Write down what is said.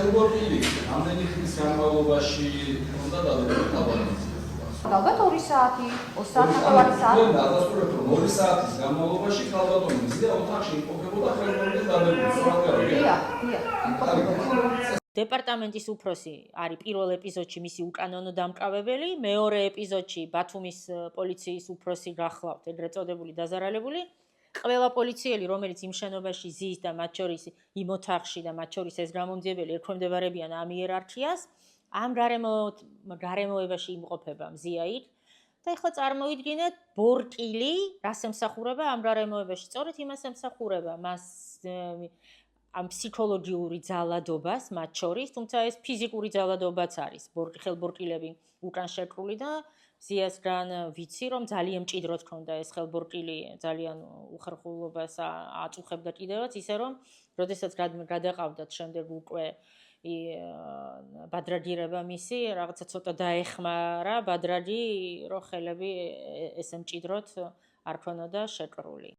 ხელბორტილი ამდენი ხნის განმავლობაში უნდა დადებოდეს. ალბათ 2 საათი, 20 საათი საათი. დადასტურებთ რომ 2 საათის განმავლობაში ხალბატონი მზია ოთახში იმყოფებოდა ხელბორტის დადებულს. დეპარტამენტის უფროსი არის პირველ ეპიზოდში მისი უკანონო დამკრავებელი, მეორე ეპიზოდში ბათუმის პოლიციის უფროსი გახლავთ, ეგრეთ წოდებული დაზარალებული. ყველა პოლიციელი, რომელიც იმ შენობაში ზის და მათ შორის იმ ოთახში და მათ შორის ეს გამომძიებელი ექვემდებარებიან ამ იერარქიას, ამ გარემოებაში იმყოფება მზიაით. და ეხლა წარმოვიდგინეთ ბორტილი, რას ემსახურება ამ გარემოებაში? სწორედ იმას ემსახურება, მას ამ ფსიქოლოგიური ძალადობას მათ შორის, თუმცა ეს ფიზიკური ძალადობაც არის. ხელბორტილები უკან შეკრული და მზიასგან ვიცი, რომ ძალიან მჭიდროდ ჰქონდა ეს ხელბორტილი, ძალიან უხერხულობას აწუხებდა კიდევაც, ისე რომ როდესაც გადაყავდათ შემდეგ უკვე ბადრაგირება მისი, რაღაცა ცოტა დაეხმარა ბადრაგი, რომ ხელები ესე მჭიდროდ არ ქონოდა შეკრული.